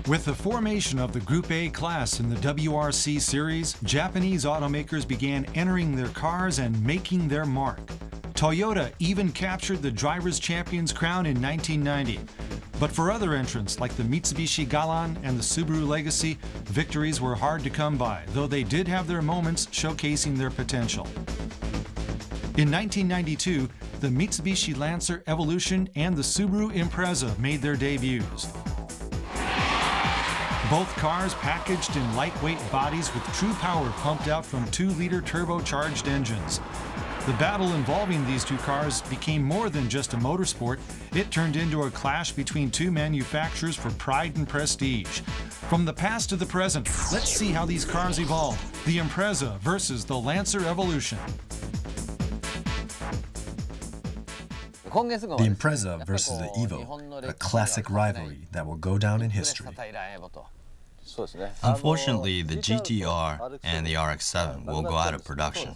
With the formation of the Group A class in the WRC series, Japanese automakers began entering their cars and making their mark. Toyota even captured the Drivers' Champions crown in 1990. But for other entrants like the Mitsubishi Galant and the Subaru Legacy, victories were hard to come by, though they did have their moments showcasing their potential. In 1992, the Mitsubishi Lancer Evolution and the Subaru Impreza made their debuts. Both cars packaged in lightweight bodies with true power pumped out from 2-liter turbocharged engines. The battle involving these two cars became more than just a motorsport. It turned into a clash between two manufacturers for pride and prestige. From the past to the present, let's see how these cars evolved. The Impreza versus the Lancer Evolution. The Impreza versus the Evo, a classic rivalry that will go down in history. Unfortunately, the GTR and the RX-7 will go out of production.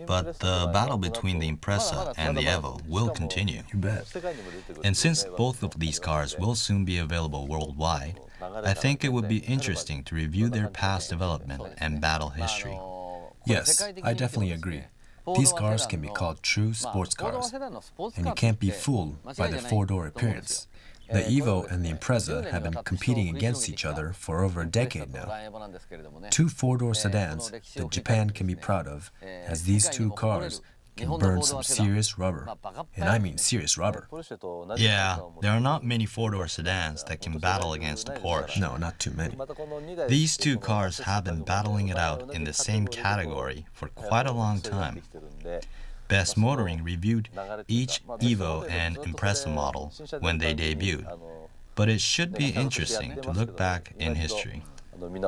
But the battle between the Impreza and the Evo will continue. You bet. And since both of these cars will soon be available worldwide, I think it would be interesting to review their past development and battle history. Yes, I definitely agree. These cars can be called true sports cars, and you can't be fooled by their four-door appearance. The Evo and the Impreza have been competing against each other for over a decade now. Two four-door sedans that Japan can be proud of, as these two cars can burn some serious rubber. And I mean serious rubber. Yeah, there are not many four-door sedans that can battle against a Porsche. No, not too many. These two cars have been battling it out in the same category for quite a long time. Best Motoring reviewed each Evo and Impreza model when they debuted, but it should be interesting to look back in history. Both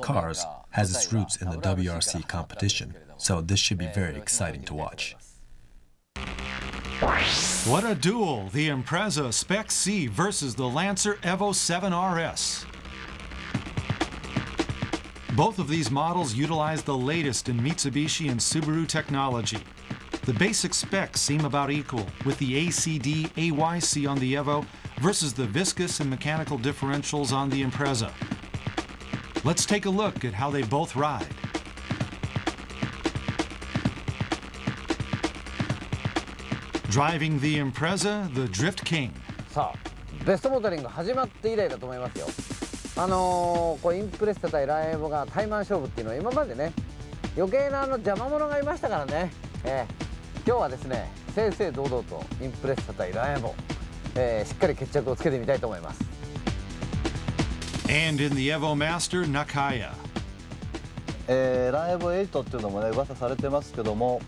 cars has its roots in the WRC competition, so this should be very exciting to watch. What a duel! The Impreza Spec C versus the Lancer Evo 7 RS. Both of these models utilize the latest in Mitsubishi and Subaru technology. The basic specs seem about equal, with the ACD AYC on the Evo versus the viscous and mechanical differentials on the Impreza. Let's take a look at how they both ride. Driving the Impreza, the Drift King. さあ、ベストモータリング始まって以来だと思いますよ。こうインプレッサ対ランエボがタイマン勝負っていうのは今までね、余計な邪魔者がいましたからね。今日はですね、正々堂々とインプレッサ対ランエボ、しっかり決着をつけてみたいと思います。And in the Evo Master, Nakaya. ランエボ8っていうのもね、噂されてますけども、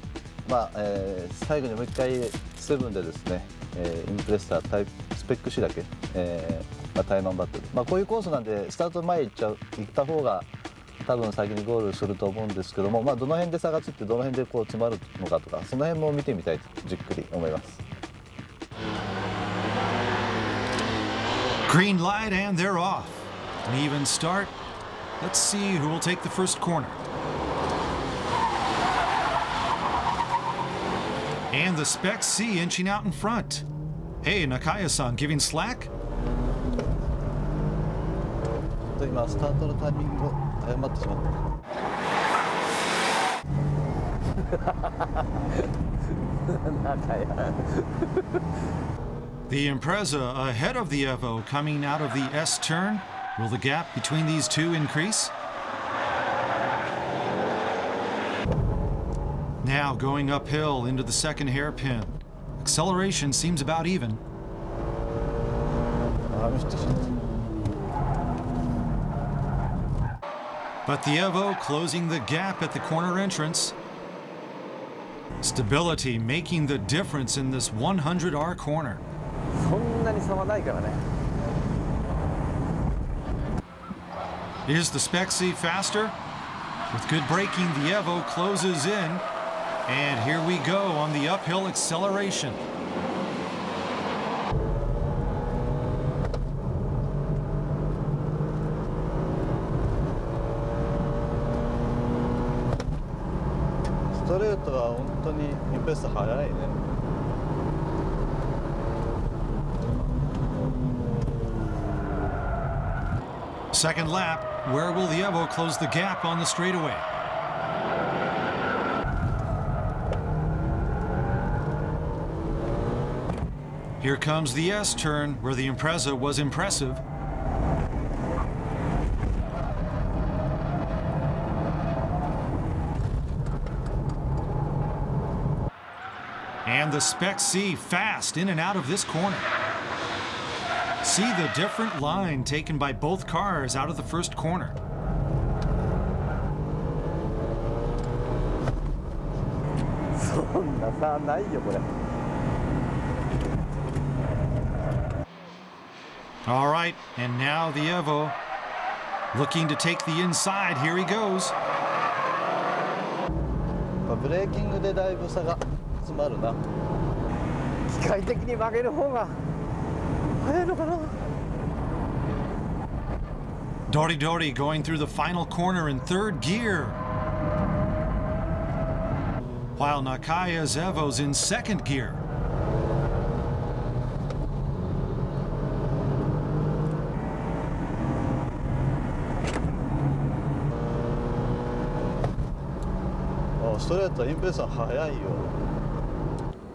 最後にもう一回7でですね、インプレッサタイプスペック C だけ、タイマンバッテリー、こういうコースなんでスタート前行った方が多分先にゴールすると思うんですけども、どの辺で差がついてどの辺でこう詰まるのかとか、その辺も見てみたいとじっくり思います。Green light and they're off. An even start. Let's see who will take the first corner. And the Spec C inching out in front. Hey, Nakaya-san, giving slack? 今スタートのタイミングを誤ってしまった。The Impreza ahead of the Evo coming out of the S turn. Will the gap between these two increase? Now going uphill into the second hairpin. Acceleration seems about even. But the Evo closing the gap at the corner entrance. Stability making the difference in this 100R corner. Is the Spec C faster? With good braking, the Evo closes in. And here we go on the uphill acceleration. second lap, where will the Evo close the gap on the straightaway? Here comes the S-turn, where the Impreza was impressive. And the Spec C fast in and out of this corner. See the different line taken by both cars out of the first corner. All right, and now the Evo looking to take the inside. Here he goes. ブレーキングでだいぶ差が詰まるな。機械的に曲げる方が速いのかな。Dori Dori going through the final corner in third gear, while Nakaya's Evo's in second gear.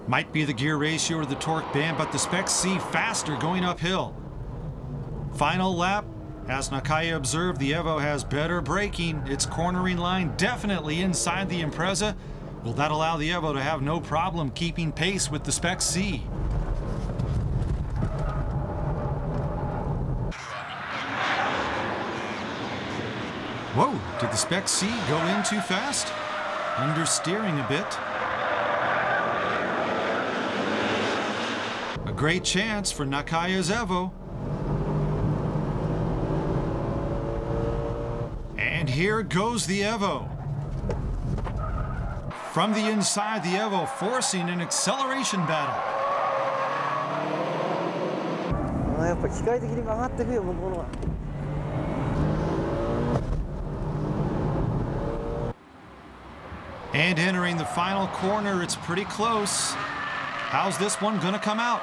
Might be the gear ratio or the torque band, but the Spec C faster going uphill. Final lap. As Nakaya observed, the Evo has better braking. Its cornering line definitely inside the Impreza. Will that allow the Evo to have no problem keeping pace with the Spec C? Whoa, did the Spec C go in too fast? Understeering a bit. A great chance for Nakaya's Evo. And here goes the Evo. From the inside, the Evo forcing an acceleration battle. And entering the final corner, it's pretty close. How's this one gonna come out?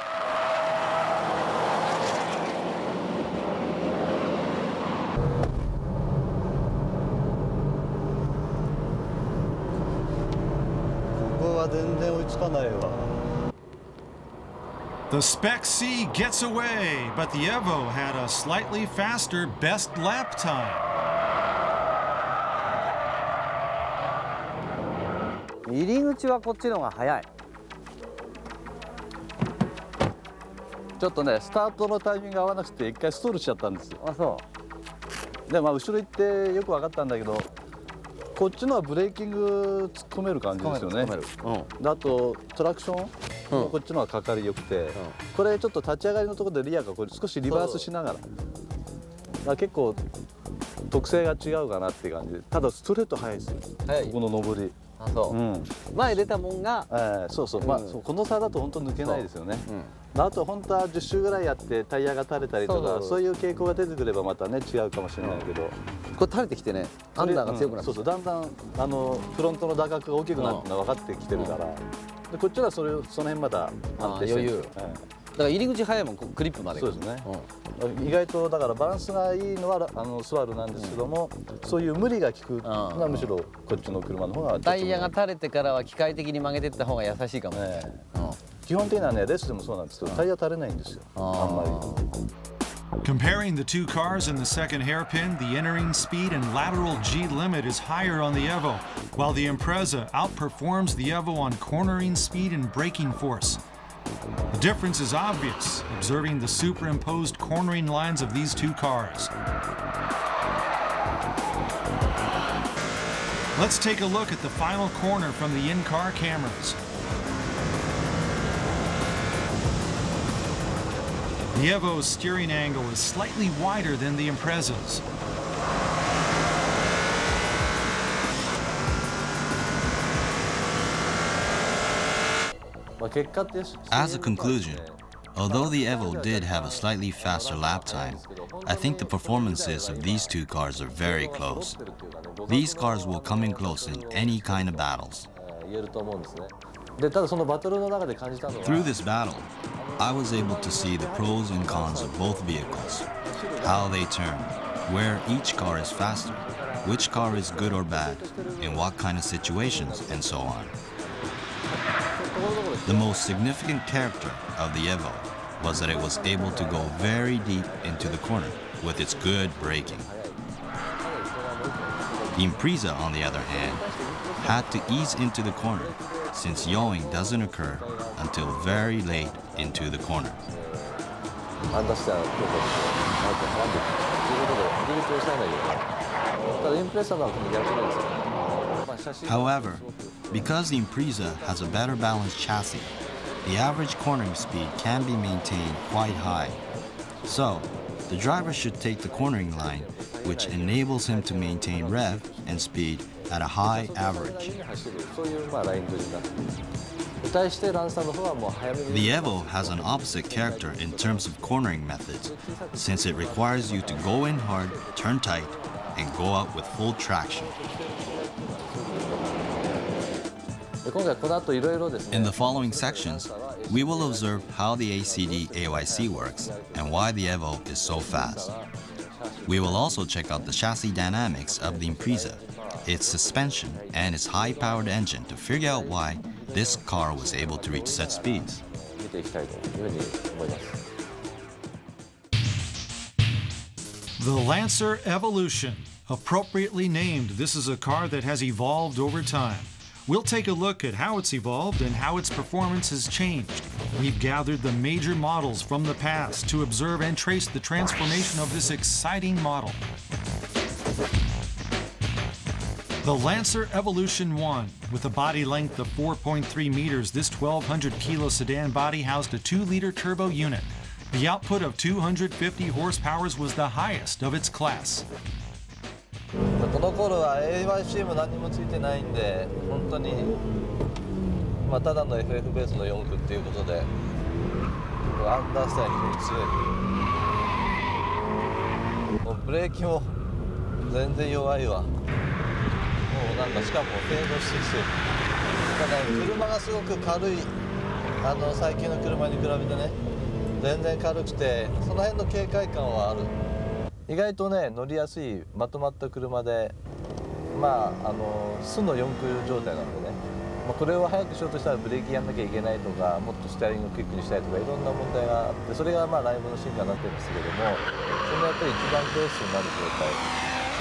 The Spec C gets away, but the Evo had a slightly faster best lap time. 入り口はこっちの方が早い。ちょっとね、スタートのタイミングが合わなくて一回ストールしちゃったんですよ。あ、そう。で、まあ後ろ行ってよく分かったんだけど、こっちのはブレーキング突っ込める感じですよね。で、あとトラクションもこっちのはかかりよくて、これちょっと立ち上がりのところでリアがこれ少しリバースしながら、だから結構特性が違うかなっていう感じで、ただストレート速いですよ。ここの上り。あ、そう。前出たもんが、そうそう、まあこの差だと本当抜けないですよね。あと本当は10周ぐらいやってタイヤが垂れたりとか、そういう傾向が出てくればまたね違うかもしれないけど、これ垂れてきてね、アンダーが強くなって、そうそう、だんだんフロントの打角が大きくなってるのが分かってきてるから、でこっちはその辺まだ安定してる。余裕。だから入り口早いもん、クリップまで。そうですね。意外とだからバランスがいいのはスワルなんですけども、そういう無理が効くのはむしろこっちの車の方が。タイヤが垂れてからは機械的に曲げていった方が優しいかもね。基本的にはね、レースでもそうなんですけど、タイヤ垂れないんですよ。あんまり。Comparing the two cars in the second hairpin, the entering speed and lateral G limit is higher on the Evo, while the Impreza outperforms the Evo on cornering speed and braking force. The difference is obvious, observing the superimposed cornering lines of these two cars. Let's take a look at the final corner from the in-car cameras. The Evo's steering angle is slightly wider than the Impreza's. As a conclusion, although the Evo did have a slightly faster lap time, I think the performances of these two cars are very close. These cars will come in close in any kind of battles. Through this battle, I was able to see the pros and cons of both vehicles, how they turn, where each car is faster, which car is good or bad, in what kind of situations, and so on. The most significant character of the Evo was that it was able to go very deep into the corner with its good braking. The Impreza, on the other hand, had to ease into the corner since yawing doesn't occur until very late into the corner. However, because the Impreza has a better balanced chassis, the average cornering speed can be maintained quite high. So, the driver should take the cornering line, which enables him to maintain rev and speed at a high average. The Evo has an opposite character in terms of cornering methods, since it requires you to go in hard, turn tight, and go out with full traction. In the following sections, we will observe how the ACD AYC works and why the Evo is so fast. We will also check out the chassis dynamics of the Impreza, its suspension, and its high-powered engine to figure out why this car was able to reach such speeds. The Lancer Evolution. Appropriately named, this is a car that has evolved over time. We'll take a look at how it's evolved and how its performance has changed. We've gathered the major models from the past to observe and trace the transformation of this exciting model. The Lancer Evolution 1. With a body length of 4.3 meters, this 1,200 kilo sedan body housed a 2-liter turbo unit. The output of 250 horsepower was the highest of its class. この頃は AYC も何もついてないんで、本当にただの FF ベースの4駆っていうことで、アンダースタイルに非常に強い。もうブレーキも全然弱いわ。もうなんかしかもフェードしてきてる。ただ車がすごく軽い、最近の車に比べてね、全然軽くて、その辺の軽快感はある。意外とね、乗りやすいまとまった車で、素の4駆状態なんでね、これを速くしようとしたらブレーキやんなきゃいけないとか、もっとステアリングクイックにしたいとか、いろんな問題があって、それがライブの進化になってるんですけども、そのやっぱり一番ベースになる状態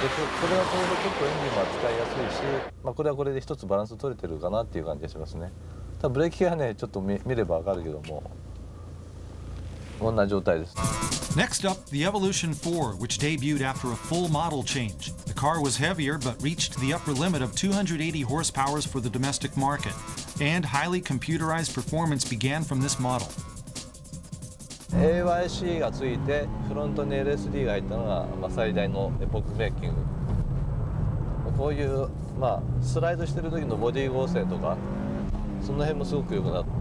で、これはこれで結構エンジンも扱いやすいし、これはこれで一つバランス取れてるかなっていう感じがしますね。ただブレーキがね、ちょっと見ればわかるけども、こんな状態です。Next up, the Evolution 4, which debuted after a full model change. The car was heavier but reached the upper limit of 280 horsepower for the domestic market, and highly computerized performance began from this model. AYC がついてフロントに LSD が入ったのが、最大のエポックメイキング。こういう、スライドしてる時のボディ剛性とか、その辺もすごく良くなった。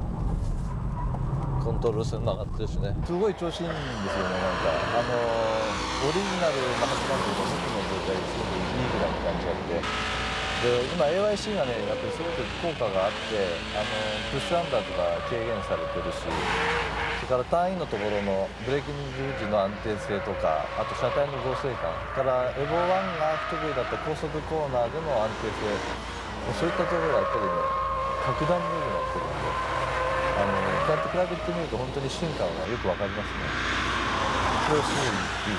コントロール性も上がってるしね、すごい調子いいんですよね。オリジナルの発売と初期の状態ですごくいいぐらいの感じがあって、で今 AYC がね、やっぱりすごく効果があって、プッシュアンダーとか軽減されてるし、それからターンインのところのブレーキング時の安定性とか、あと車体の剛性感からエボ1が不得意だった高速コーナーでの安定性、そういったところがやっぱりね、格段に良くなってるんで。こうやって比べてみると本当に進化がよくわかりますね。これはすごいい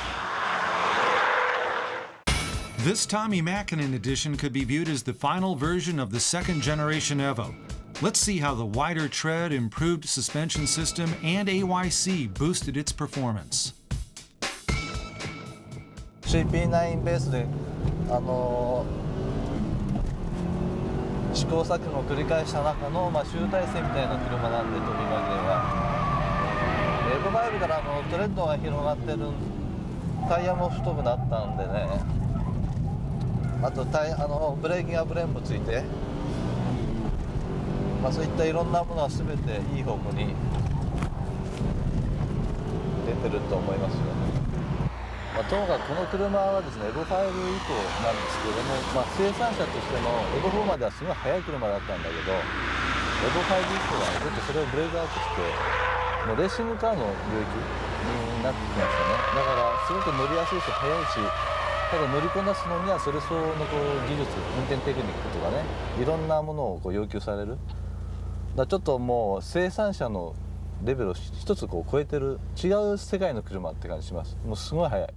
い。This Tommy Mackinnon edition could be viewed as the final version of the second generation Evo. Let's see how the wider tread, improved suspension system, and AYC boosted its performance. CP9 ベースで試行錯誤を繰り返した中の、集大成みたいな車なんで、トミー・マキネは。エボ5からトレッドが広がってる、タイヤも太くなったんでね、あとブレーキがブレーンもついて、そういったいろんなものは全ていい方向に出てると思いますよ。ともかくこの車はですね、エボ5以降なんですけれども、生産者としてのエボ4まではすごい速い車だったんだけど、エボ5以降はちょっとそれをブレイクアウトして、もうレーシングカーの領域になってきましたね。だからすごく乗りやすいし速いし、ただ乗りこなすのにはそれ相応の技術、運転テクニックとかね、いろんなものを要求される。だからちょっともう生産者のレベルを一つ超えてる違う世界の車って感じします。もうすごい速い。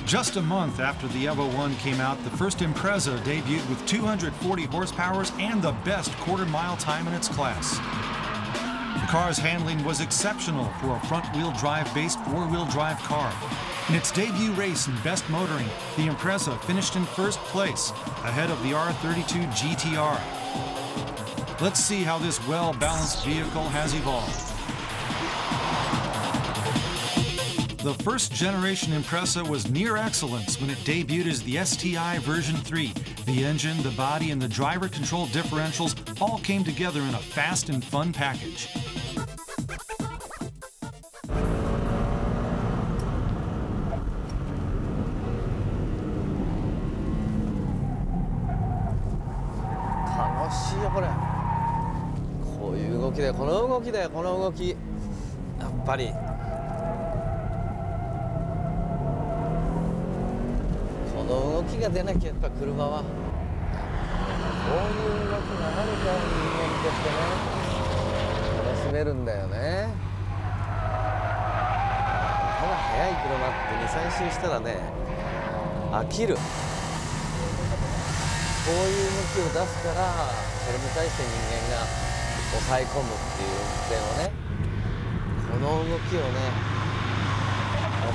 Just a month after the Evo 1 came out, the first Impreza debuted with 240 horsepower and the best quarter-mile time in its class. The car's handling was exceptional for a front-wheel drive-based four-wheel drive car. In its debut race in best motoring, the Impreza finished in first place, ahead of the R32 GTR. Let's see how this well-balanced vehicle has evolved. The first-generation Impreza was near excellence when it debuted as the STI version 3. The engine, the body, and the driver-controlled differentials all came together in a fast and fun package. This が出なきゃやっぱ車はこういう動きがあるから人間としてね楽しめるんだよね。ただ速い車って2、3周したらね飽きる。こういう動きを出すからそれに対して人間が抑え込むっていう運転をね、この動きをね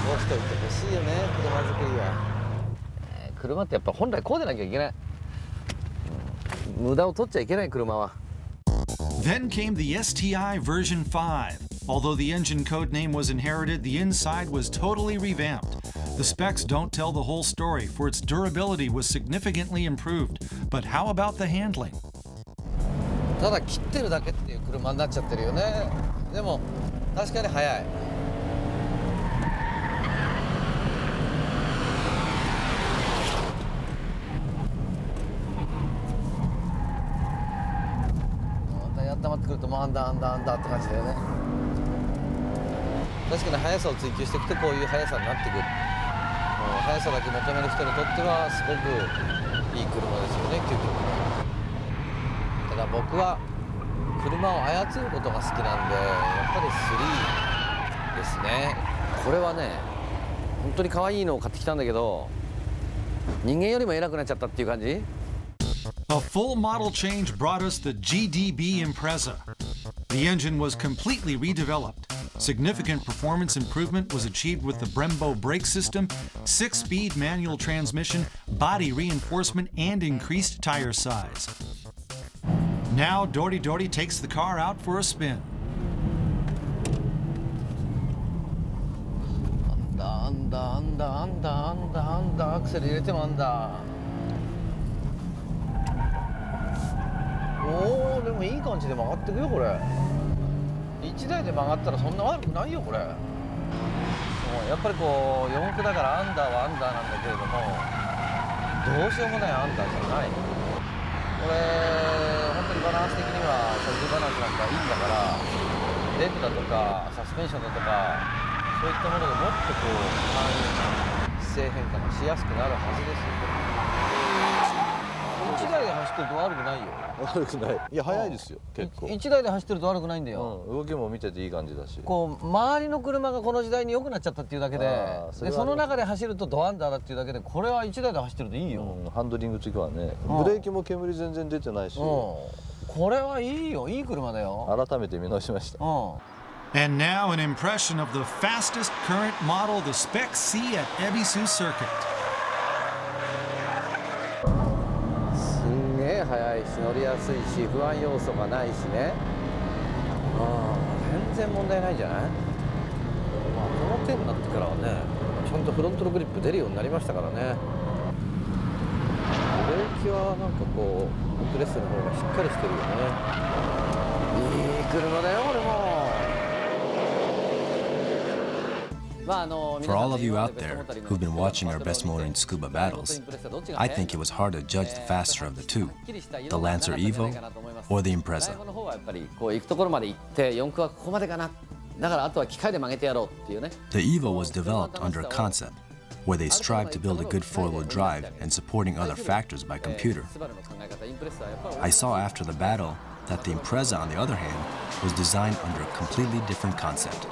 残しておいてほしいよね、車作りは。車ってやっぱ本来こうでなきゃいけない。無駄を取っちゃいけない車は。Then came the STI version 5. Although the engine code name was inherited, the inside was totally revamped. The specs don't tell the whole story, for its durability was significantly improved. But how about the handling? ただ切ってるだけっていう車になっちゃってるよね。でも確かに速い。温まってくるともうアンダーアンダーアンダーって感じだよね。確かに速さを追求していくとこういう速さになってくる。速さだけ求める人にとってはすごくいい車ですよね、究極の。ただ僕は車を操ることが好きなんでやっぱり3ですね。これはね本当に可愛いのを買ってきたんだけど人間よりも偉くなっちゃったっていう感じ。A full model change brought us the GDB Impreza. The engine was completely redeveloped. Significant performance improvement was achieved with the Brembo brake system, 6-speed manual transmission, body reinforcement, and increased tire size. Now Dory Dory takes the car out for a spin. アンダーアンダーアンダーアンダーアンダーアクセル入れてもアンダー。おお、でもいい感じで曲がってくよこれ。1台で曲がったらそんな悪くないよこれ。やっぱりこう4駆だからアンダーはアンダーなんだけれどもどうしようもないアンダーじゃない。これ本当にバランス的には車重バランスなんかいいんだからレークだとかサスペンションだとかそういったものでもっとこう姿勢変化がしやすくなるはずですよ。1台で走ってると悪くないよ。悪くない。いや速いですよ結構。1台で走ってると悪くないんだよ。動きも見てていい感じだし。こう周りの車がこの時代に良くなっちゃったっていうだけで、その中で走るとドアンダーだっていうだけでこれは1台で走ってるといいよ。ハンドリング的はね。ブレーキも煙全然出てないし。これはいいよ、いい車だよ。改めて見直しました。And now an impression of the fastest current model, the Spec C at Ebisu Circuit. 速いし乗りやすいし不安要素がないしね。全然問題ないんじゃない。この点になってからはねちゃんとフロントのグリップ出るようになりましたからね。ブレーキはなんかこうインプレッサの方がしっかりしてるよね。いい車だよこれも。For all of you out there who've been watching our best motoring scuba battles, I think it was hard to judge the faster of the two, the Lancer Evo or the Impreza. The Evo was developed under a concept where they strive to build a good four-wheel drive and supporting other factors by computer. I saw after the battle that the Impreza, on the other hand, was designed under a completely different concept.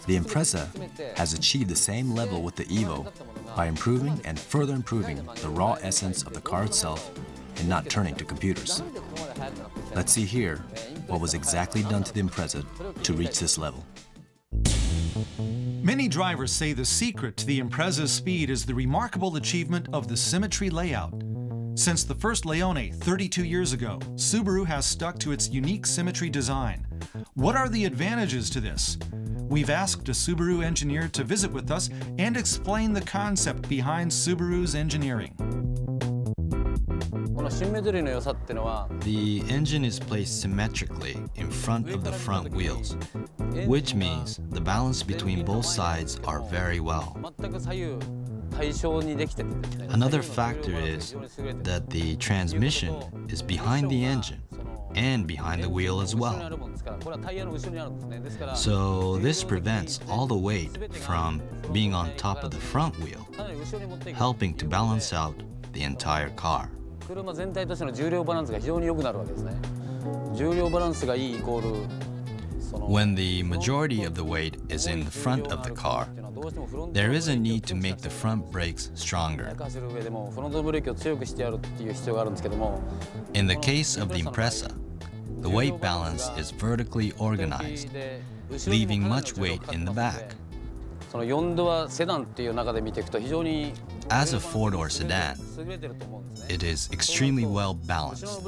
The Impreza has achieved the same level with the Evo by improving and further improving the raw essence of the car itself and not turning to computers. Let's see here what was exactly done to the Impreza to reach this level. Many drivers say the secret to the Impreza's speed is the remarkable achievement of the symmetry layout. Since the first Leone 32 years ago, Subaru has stuck to its unique symmetry design. What are the advantages to this? We've asked a Subaru engineer to visit with us and explain the concept behind Subaru's engineering. The engine is placed symmetrically in front of the front wheels, which means the balance between both sides are very well. Another factor is that the transmission is behind the engine and behind the wheel as well. So this prevents all the weight from being on top of the front wheel, helping to balance out the entire car. When the majority of the weight is in the front of the car, there is a need to make the front brakes stronger. In the case of the Impreza, the weight balance is vertically organized, leaving much weight in the back. As a four-door sedan, it is extremely well balanced.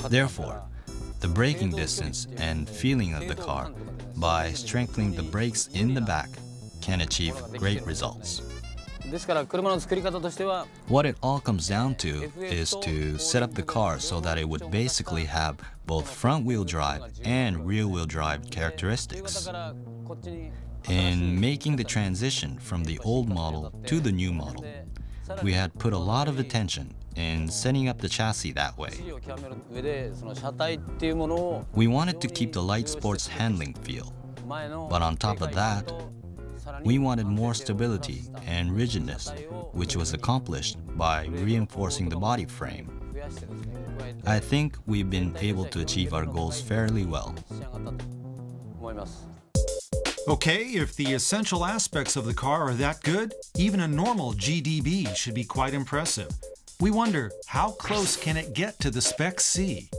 Therefore, the braking distance and feeling of the car by strengthening the brakes in the back can achieve great results. What it all comes down to is to set up the car so that it would basically have both front-wheel drive and rear-wheel drive characteristics. In making the transition from the old model to the new model, we had put a lot of attention in setting up the chassis that way. We wanted to keep the light sports handling feel, but on top of that, we wanted more stability and rigidness, which was accomplished by reinforcing the body frame. I think we've been able to achieve our goals fairly well. Okay, if the essential aspects of the car are that good, even a normal GDB should be quite impressive. We wonder, how close can it get to the Spec C?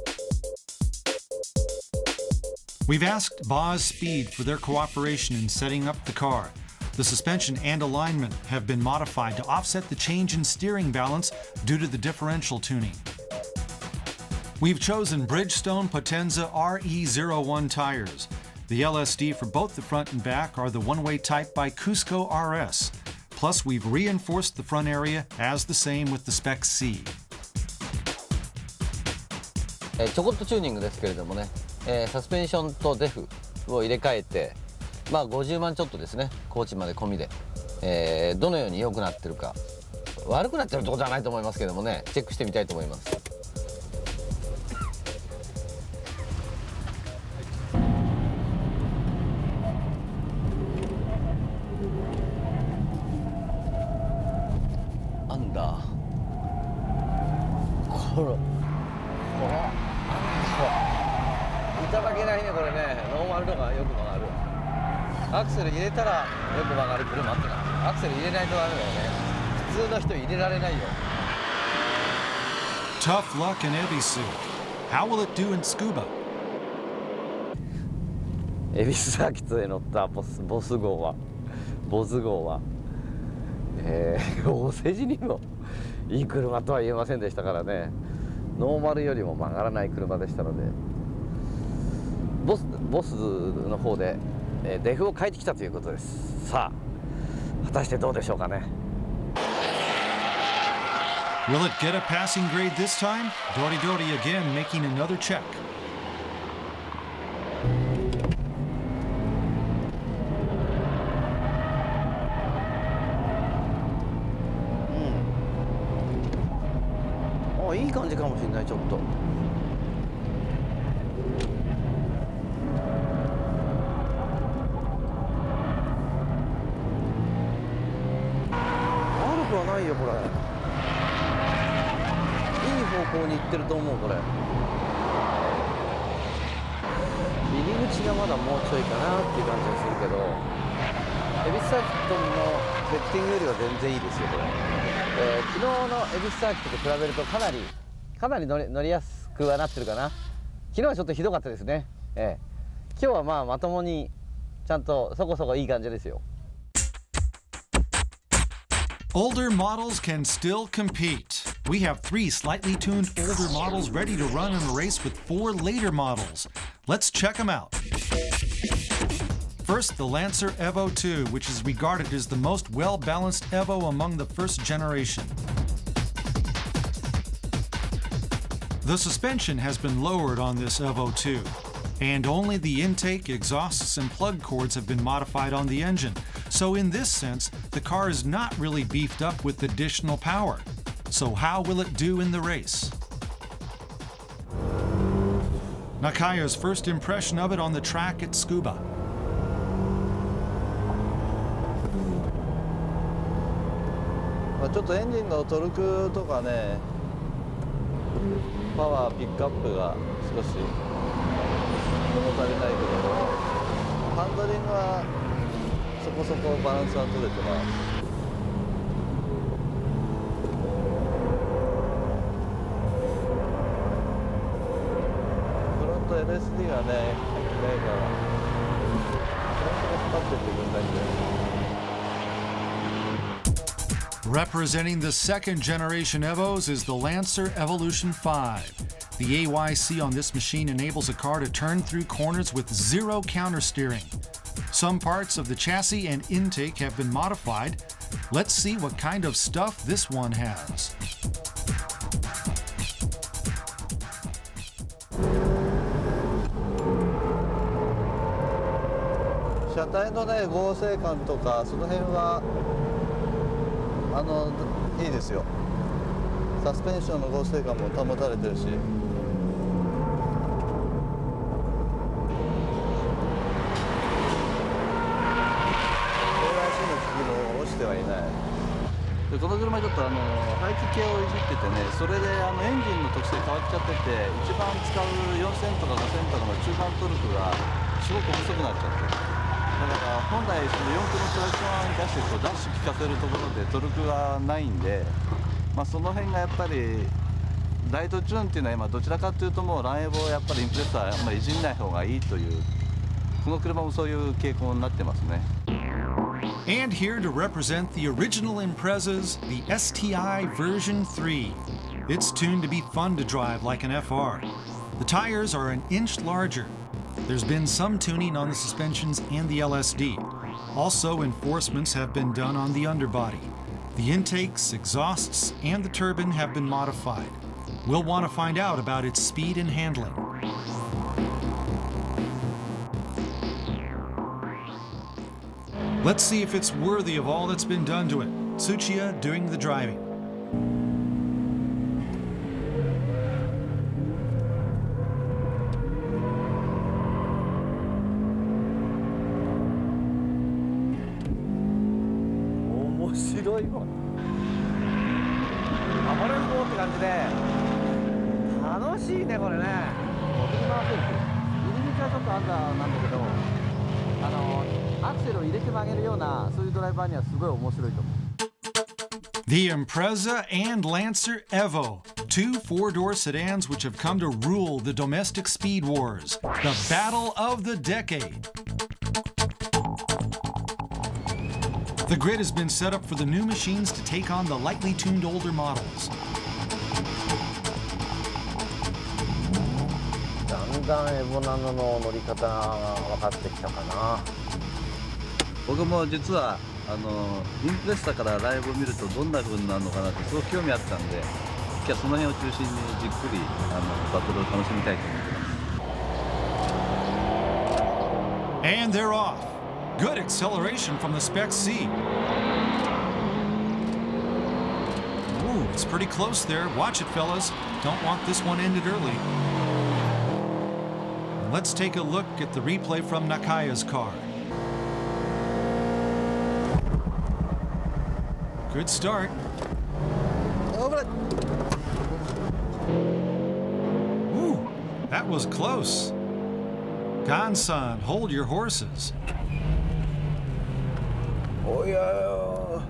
We've asked Boz Speed for their cooperation in setting up the car. The suspension and alignment have been modified to offset the change in steering balance due to the differential tuning. We've chosen Bridgestone Potenza RE01 tires. The LSD for both the front and back are the one-way type by Cusco RS. Plus, we've reinforced the front area as the same with the Spec C. ちょこっとチューニングですけれどもね、サスペンションとデフを入れ替えて、まあ50万ちょっとですね、工賃まで込みで、どのように良くなってるか、悪くなってるってことはないと思いますけどもね、チェックしてみたいと思います。なんだ。いただけないね、これね。ノーマルとかよく曲がる。アクセル入れたらよく曲がる車ってな。アクセル入れないとダメだよね。普通の人入れられないよ。Tough luck in Ebisu. How will it do in Scuba? 恵比寿サーキットで乗ったボス号は、お世辞にもいい車とは言えませんでしたからね。ノーマルよりも曲がらない車でしたので、ボスの方でデフを変えてきたということです。さあ、果たしてどうでしょうかね。Will it get a passing grade this time? Dori again making another check. あいい感じかもしれない。ちょっと悪くはないよこれ。いい方向に行ってると思うこれ。入り口がまだもうちょいかなっていう感じがするけど、恵比寿サーキットのセッティングよりは全然いいですよこれ。昨日の恵比寿サーキットと比べるとかなり乗りやすくはなってるかな。昨日はちょっとひどかったですね。今日はまあまともにちゃんとそこそこいい感じですよ。Older models can still compete. We have 3 slightly tuned older models ready to run in a race with 4 later models. Let's check them out. First, the Lancer Evo 2, which is regarded as the most well-balanced Evo among the first generation. The suspension has been lowered on this Evo 2, and only the intake, exhausts, and plug cords have been modified on the engine. So in this sense, the car is not really beefed up with additional power. So how will it do in the race? Nakaya's first impression of it on the track at Tsukuba. ちょっとエンジンのトルクとかね、パワーピックアップが少し物足りないけども、ハンドリングはそこそこバランスは取れてます。フロント LSD がね、ないからフロントが引っ張ってってくれないんだよ。Representing the second generation Evos is the Lancer Evolution 5. The AYC on this machine enables a car to turn through corners with 0 countersteering. Some parts of the chassis and intake have been modified. Let's see what kind of stuff this one has. 車体のね、剛性感とかその辺はいいですよ。サスペンションの剛性感も保たれてるし。でこの車ちょっと排気系をいじっててね、それでエンジンの特性変わっちゃってて、一番使う4000とか5000とかの中間トルクがすごく細くなっちゃってる。だから本来その4駆のトラクションに出してダッシュ効かせるところでトルクがないんで、その辺がやっぱりライトチューンっていうのは今どちらかというともうランエボをやっぱりインプレッサーあんまりいじんない方がいいという、この車もそういう傾向になってますね。And here to represent the original Imprezas, the STI version 3. It's tuned to be fun to drive like an FR. The tires are an inch larger. There's been some tuning on the suspensions and the LSD. Also, enforcements have been done on the underbody. The intakes, exhausts, and the turbine have been modified. We'll want to find out about its speed and handling. Let's see if it's worthy of all that's been done to it. Tsuchiya doing the driving. The Impreza and Lancer Evo, 2 4-door sedans which have come to rule the domestic speed wars, the battle of the decade. The grid has been set up for the new machines to take on the lightly tuned older models. だんだんエボナノの乗り方が分かってきたかな。僕も実はインプレッサからライブを見るとどんな風になるのかなってすごく興味あったんで、今日はその辺を中心にじっくりバトルを楽しみたいと思ってます。And they're off. Good acceleration from the Spec C. Ooh, It's pretty close there. Watch it, fellas. Don't want this one ended early. Let's take a look at the replay from Nakaya's car. Good start. Ooh, that was close. Gan-san, hold your horses. Oh yeah.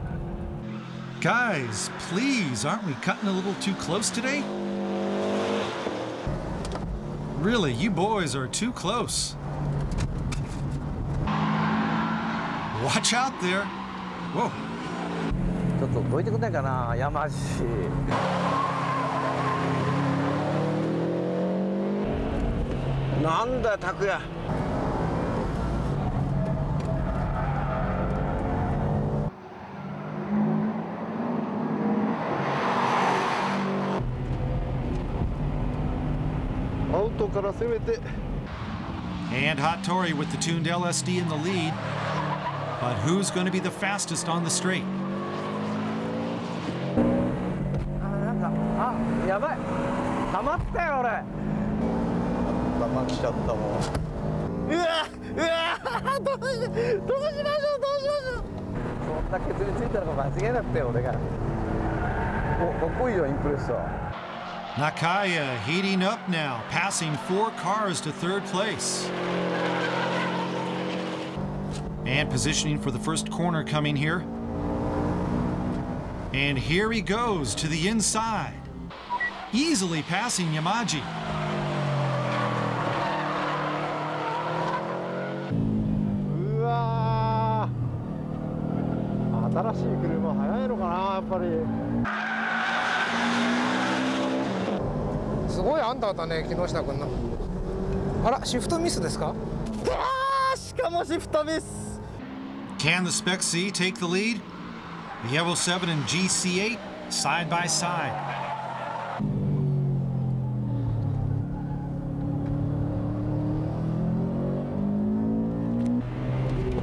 Guys, please, aren't we cutting a little too close today? Really, you boys are too close. Watch out there. Whoa. ちょっとどいてくんないかな、山路。なんだよ、拓也。アウトから攻めて。 And Hattori with the tuned LSD in the lead. But who's going to be the fastest on the straight? なんか、あ、やばい。溜まったよ、俺。頭きちゃったもん。うわ、どうしましょう。そんな削りついたのが間違いなくて、俺が。お、かっこいいよ、インプレッサー。 Nakaya heating up now, passing 4 cars to 3rd place. And positioning for the first corner coming here. And here he goes to the inside, easily passing Yamaji. Wow. 新しい車速いのかな、やっぱり。すごい安打だね、木下君の。あら、シフトミスですか？しかもシフトミス。 Can the Spec C take the lead? The Evo 7 and GC8 side by side.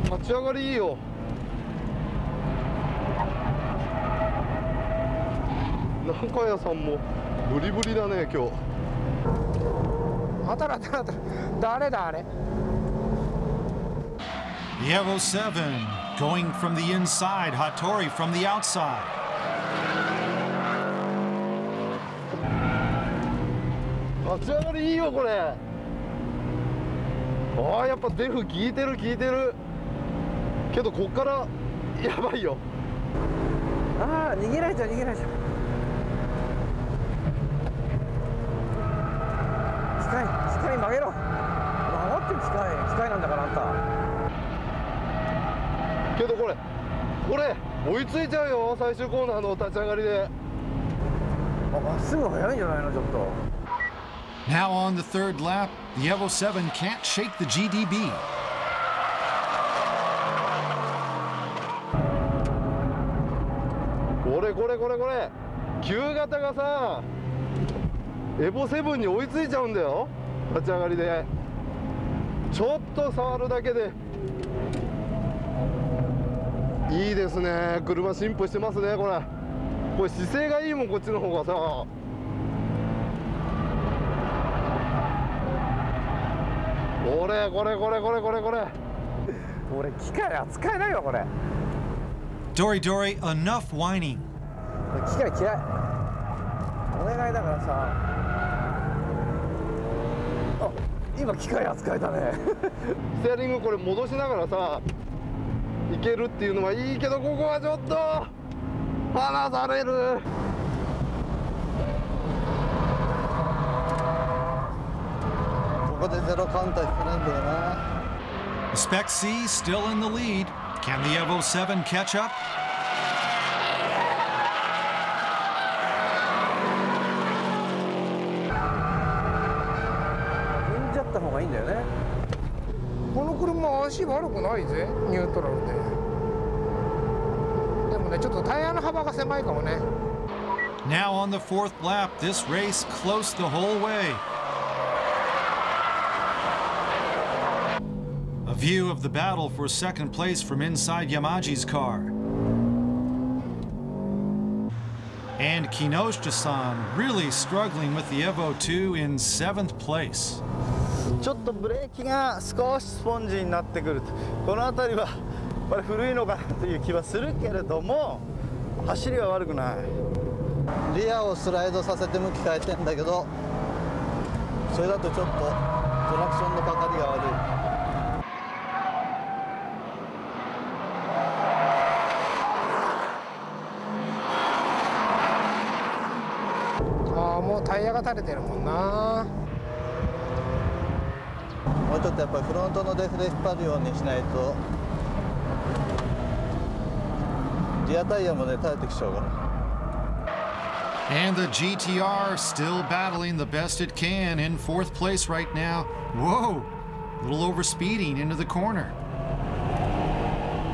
立ち上がりいいよ。中谷さんもブリブリだね今日。当たる。誰だあれ。 The Evo 7 going from the inside, Hattori from the outside. 立ち上がりいいよこれ。ああ、やっぱデフ効いてる。けどこっからやばいよ。ああ、逃げられちゃう。機械曲げろ。曲がってる機械なんだからあんた。 けどこれ追いついちゃうよ、最終コーナーの立ち上がりで。まっすぐ速いんじゃないの、ちょっと。 Now on the 3rd lap, the Evo 7 can't shake the GDB. これ旧型がさエボ7に追いついちゃうんだよ、立ち上がりで。ちょっと触るだけで。いいですね、車進歩してますね。これ姿勢がいいもん、こっちの方がさ。これ俺機械扱えないよこれ。 Dory, enough whining. 機械嫌い。お願いだからさ。あ、今機械扱えたね。ステアリングこれ戻しながらさいけるっていうのはいいけど、ここはちょっと離される。ここでゼロカウンター引けないんだよな。 Spec C still in the lead. Can the Evo 7 catch up? 踏んじゃった方がいいんだよね。この車足悪くないぜ、ニュートラルで。でもね、ちょっとタイヤの幅が狭いかもね。 Now on the 4th lap, this race close the whole way. A view of the battle for 2nd place from inside Yamaji's car. And Kinoshita-san really struggling with the Evo 2 in 7th place. ちょっとブレーキが少しスポンジになってくると、この辺りはこれ古いのかなという気はするけれども、走りは悪くない。リアをスライドさせて向き変えてんだけど、それだとちょっとトラクションのかかりが悪い。もうタイヤが垂れてるもんな。もうちょっとやっぱりフロントのデフで引っ張るようにしないと、リアタイヤもね垂れてきちゃうから。And the GTR still battling the best it can in 4th place right now. Whoa, a little overspeeding into the corner.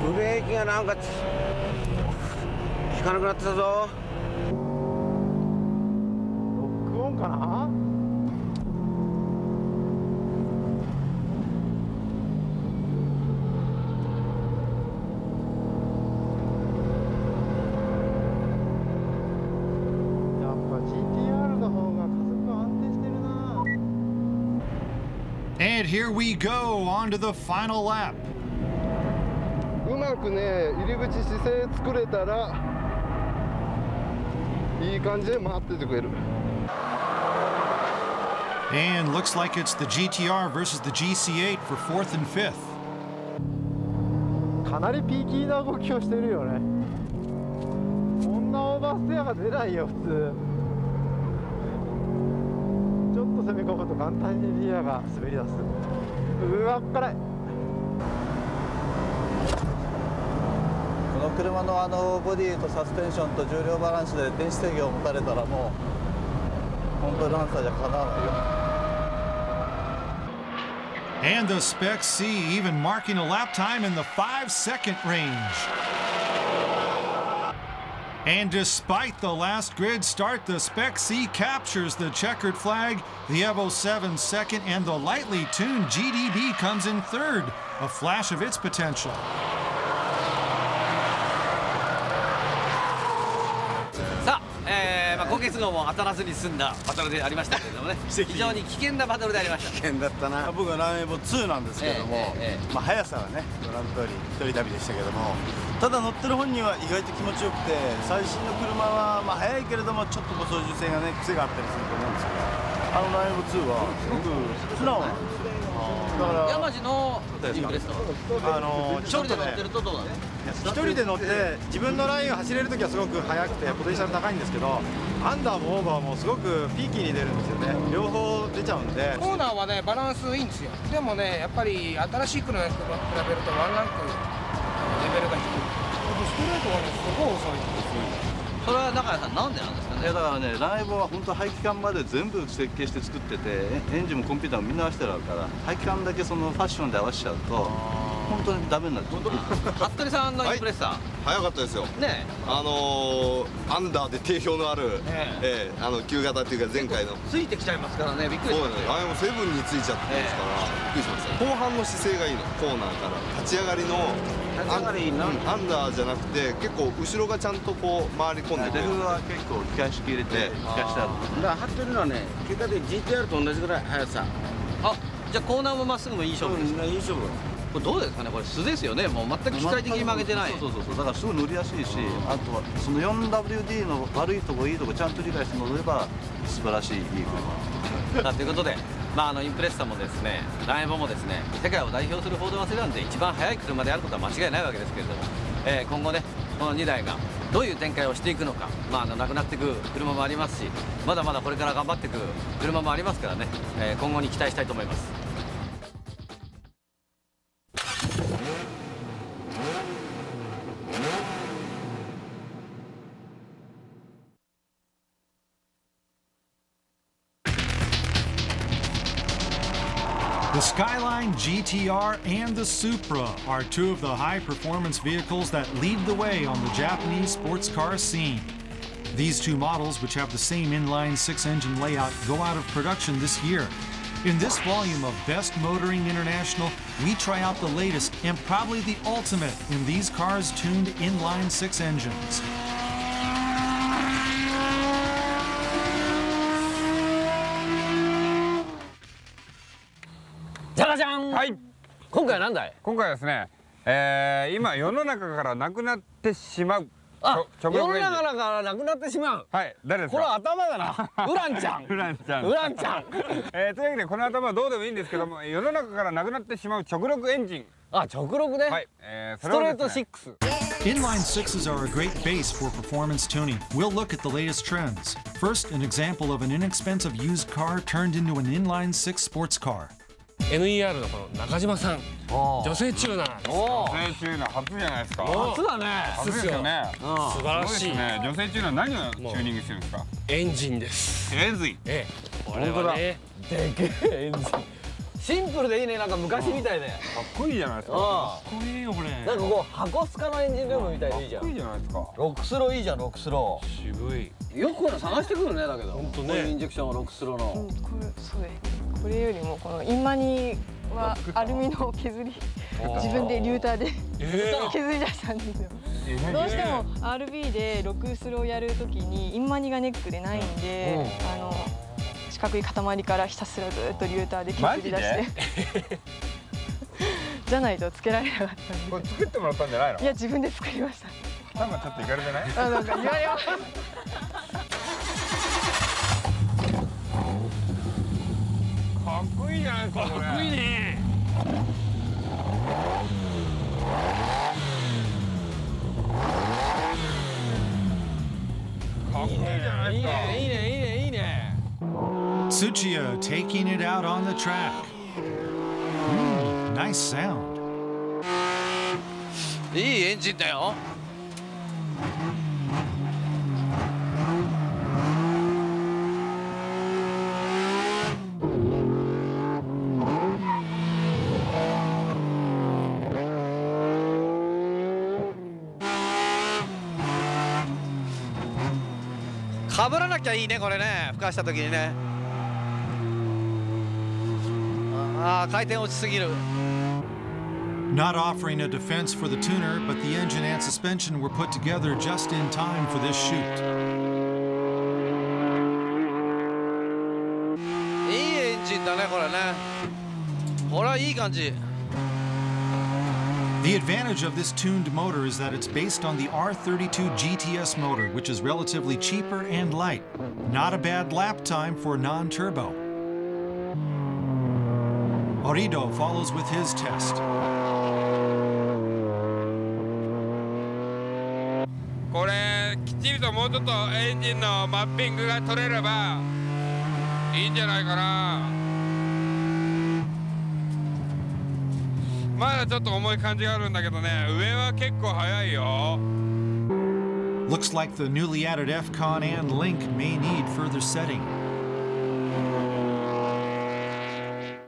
ブレーキがなんか効かなくなってたぞ。かな。やっぱ GTR の方が加速安定してるな。And here we go on to the final lap. うまくね入り口姿勢作れたらいい感じで回っててくれる。And looks like it's the GTR versus the GC8 for 4th and 5th. かなりピーキーな動きをしてるよね。こんなオーバーステアが出ないよ普通。ちょっと攻め込むと簡単にリアが滑り出す。うわっからい。この車のボディとサスペンションと重量バランスで電子制御を持たれたらもう本当にランサーじゃかなわないよ。And the Spec C even marking a lap time in the 5-second range. And despite the last grid start, the Spec C captures the checkered flag, the Evo 7 second, and the lightly tuned GDB comes in 3rd, a flash of its potential. 今月号も当たらずに済んだバトルでありましたけれどもね、非常に危険なバトルでありました。危険だったな。僕はランエボ2なんですけども、速さはねご覧の通り一人旅でしたけども、ただ乗ってる本人は意外と気持ちよくて、最新の車は速いけれどもちょっと操縦性がね癖があったりすると思うんですけど、ランエボ2はすごく素直なんですよ。だから山路のインプレッサはちょっとね一人で乗って自分のラインを走れるときはすごく速くてポテンシャル高いんですけど、アンダーもオーバーもすごくピーキーに出るんですよね。両方出ちゃうんで。コーナーはねバランスいいんですよ。でもねやっぱり新しい車に比べるとワンランクレベルが低い。ストレートはねすごい遅いんですよ。それは中谷さんなんでなんですかね。だからねランエボは本当排気管まで全部設計して作ってて、エンジンもコンピューターもみんな合わせてあるから、排気管だけそのファッションで合わせちゃうと本当にダメになる。服部さんのインプレッサー、早かったですよね。アンダーで定評のある、旧型っていうか前回のついてきちゃいますからね。びっくりしました。あれもセブンについちゃってますからびっくりしました。後半の姿勢がいいの。コーナーから立ち上がりのアンダーじゃなくて結構後ろがちゃんとこう回り込んでて、デフは結構機械式入れて機械してある。だから服部のはね結果で GTR と同じぐらい速さ。じゃあコーナーもまっすぐもいい勝負です。いい勝負。これどうですかね。これ素ですよね。もう全く機械的に負けてない。そうだからすぐ乗りやすいし、あとはその 4WD の悪いとこいいとこちゃんと理解して乗れば素晴らしいいい車。ということで、インプレッサもですね、ランエボもですね、世界を代表する4ドアセダンで一番速い車であることは間違いないわけですけれども、今後ねこの2台がどういう展開をしていくのか、なくなっていく車もありますし、まだまだこれから頑張っていく車もありますからね、今後に期待したいと思います。The Skyline GTR and the Supra are two of the high-performance vehicles that lead the way on the Japanese sports car scene. These two models, which have the same inline 6-engine layout, go out of production this year. In this volume of Best Motoring International, we try out the latest and probably the ultimate in these cars' tuned inline 6 engines. じゃん。はい。今回は何だい？今回はですね、今世の中からなくなってしまう。世の中からなくなってしまう。はい、誰ですか？これは頭だな。ウランちゃん。ウランちゃん。ウランちゃん。というわけでこの頭はどうでもいいんですけども、世の中からなくなってしまう直録エンジン。あ、直録ね。はい。ストレート6。Inline 6s are a great base for performance tuning. We'll look at the latest trends. First, an example of an inexpensive used car turned into an inline 6 sports car. NER のこの中島さん、女性チューナー。女性チューナー初じゃないですか。初だね。初ですよね。素晴らしい。女性チューナー何をチューニングしてるんですか？エンジンです。エンジン。これはね、でけえエンジン。シンプルでいいね、なんか昔みたいで。かっこいいじゃないですか。かっこいいよこれ。なんかこう箱スカのエンジンルームみたいでいいじゃん。かっこいいじゃないですか。6スローいいじゃん、6スロー。渋い。よくこれ探してくるね、だけど。本当ね。こういうインジェクションは6スローの。これそうです。これよりもこのインマニはアルミの削り、自分でリューターで削り出したんですよ。どうしても RB で6スローやるときにインマニがネックでないんで、四角い塊からひたすらずっとリューターで削り出してじゃないとつけられなかったんで。これ作ってもらったんじゃないの？いや、自分で作りました。頭ちょっといかれてない？なんか言われます。かっこいいじゃないですか。かっこいいね。かっこいいじゃないですか。いいね、いいね、いいね。Tsuchiya taking it out on the track. Nice sound. いいエンジンだよ。かぶらなきゃいいね、これね、ふかした時にね。ああ、回転落ちすぎる。Not offering a defense for the tuner, but the engine and suspension were put together just in time for this shoot. いいエンジンだね、これね。これはいい感じ。The advantage of this tuned motor is that it's based on the R32 GTS motor, which is relatively cheaper and light. Not a bad lap time for non-turbo. Orido follows with his test. これきっちりともうちょっとエンジンのマッピングが取れればいいんじゃないかな。まだちょっと重い感じがあるんだけどね、上は結構速いよ。Looks like the newly added F-Con and Link may need further setting.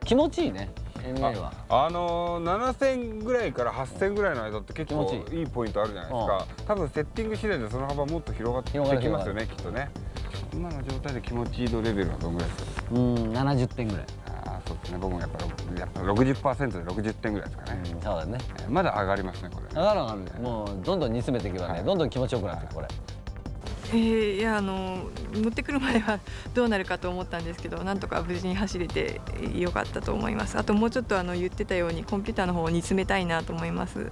気持ちいいね。7000ぐらいから8000ぐらいの間って結構いいポイントあるじゃないですか。多分セッティング次第でその幅もっと広がってきますよね、きっとね。今の状態で気持ちいい度レベルはどんぐらいですか？70点ぐらい。そうですね、僕もやっぱ 60% で60点ぐらいですかね。そうだね。まだ上がりますね、これ。上がる上がる。もうどんどん煮詰めていけばね、どんどん気持ちよくなっていくこれ。いや乗ってくる前はどうなるかと思ったんですけど、なんとか無事に走れてよかったと思います。あともうちょっと言ってたようにコンピューターの方を煮詰めたいなと思います。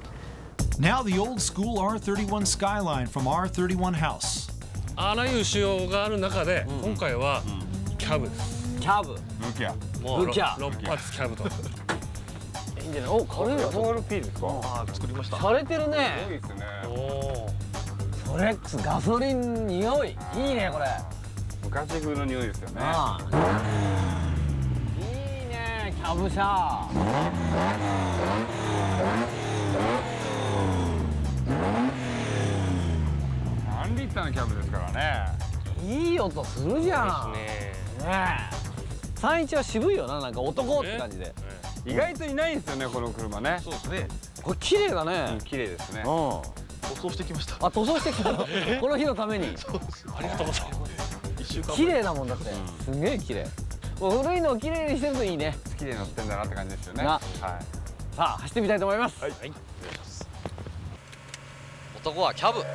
Now the old school R31 Skyline from R31 House. あらゆる仕様がある中で、今回はキャブです。キャブ。ブキャ。もう6発キャブと。いいんじゃない？お、軽いよ。4P ですか？あ、作りました。されてるね。すごいですね。フレックスガソリン匂いいいねこれ。昔風の匂いですよね。いいねキャブ車。何リッターのキャブですからね。いい音するじゃん。ねえ。31は渋いよな、なんか男って感じで。意外といないんですよね、この車ね。そうですね。これ綺麗だね。綺麗ですね。塗装してきました。あ、塗装してきた。この日のために。ありがとうございます。綺麗なもんだって。すげえ綺麗。もう古いのを綺麗にしてるといいね。綺麗に乗ってんだなって感じですよね。はい。さあ走ってみたいと思います。はい。男はキャブ。セ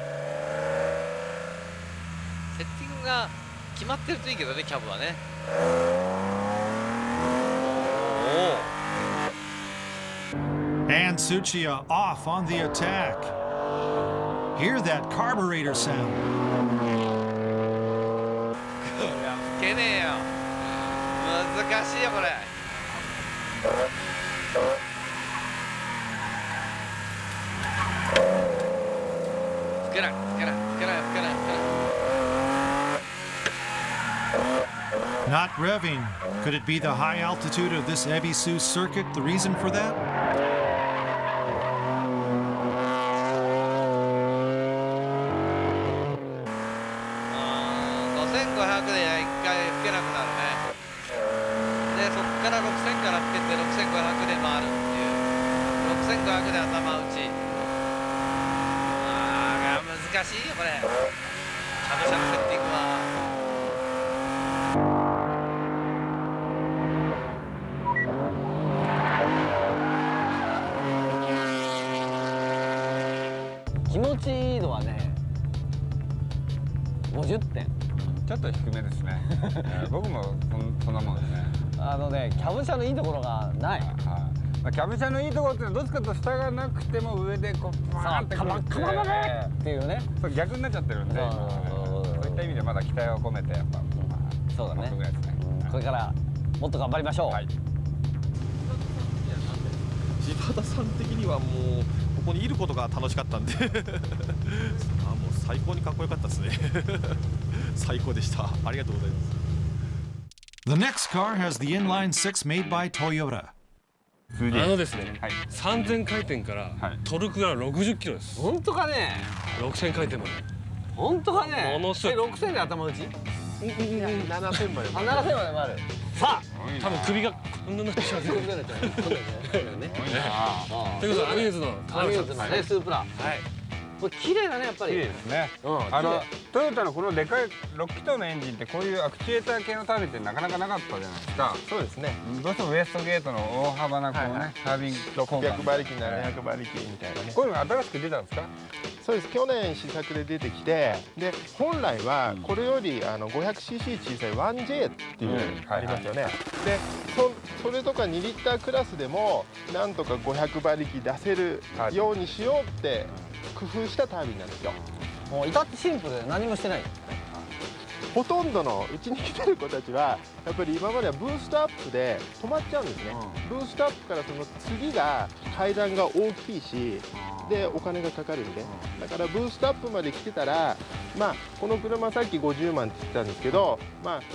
ッティングが決まってるといいけどね、キャブはね。おお。And Tsuchiya off on the attack. Hear that carburetor sound. 吹けねえよ。難しいよこれ。吹けない吹けない吹けない吹けない吹けない。Not revving. Could it be the high altitude of this Ebisu circuit the reason for that? 5500で一回吹けなくなるね。でそこから6000から吹けて6500で回るっていう。6500で頭打ち。難しいよこれ。しゃぶしゃぶセッティングは。気持ちいいのはね、50点。ちょっと低めですね。僕もそんなもんですね。キャブ車のいいところがない。キャブ車のいいところってどっちかと下がなくても上でこうバーンってくるっていうね。逆になっちゃってるんで、そういった意味でまだ期待を込めてやっぱそうだね。これからもっと頑張りましょう。柴田さん的にはもうここにいることが楽しかったんでもう最高にかっこよかったですね最高でした。ありがとうございます。 The next car has the inline 6 made by Toyota. ですね、3000回転からトルクが60キロです。本当かね。6000回転まで。本当かね。ものすごい。6000で頭打ち？7000まで。7000まで回る。さあ、多分首がこんなになっちゃう。首がなっちゃう。ということでアミューズのねスープラ。これ綺麗だねやっぱり。綺麗ですね。トヨタのこのでかい6気筒のエンジンってこういうアクチュエーター系のタービンってなかなかなかったじゃないですか。そうですね。どうしてもウエストゲートの大幅なこうねタービン600馬力700馬力みたいなね。こういうの新しく出たんですか？そうです。去年試作で出てきて、で本来はこれより500cc 小さい 1J っていうありますよね。でそれとか2リッタークラスでもなんとか500馬力出せるようにしようって工夫したタービンなんですよ。もう至ってシンプルで何もしてない。ほとんどのうちに来てる子たちはやっぱり今まではブーストアップで止まっちゃうんですね。ブーストアップからその次が階段が大きいしでお金がかかるんで、だからブーストアップまで来てたらこの車さっき50万って言ってたんですけど、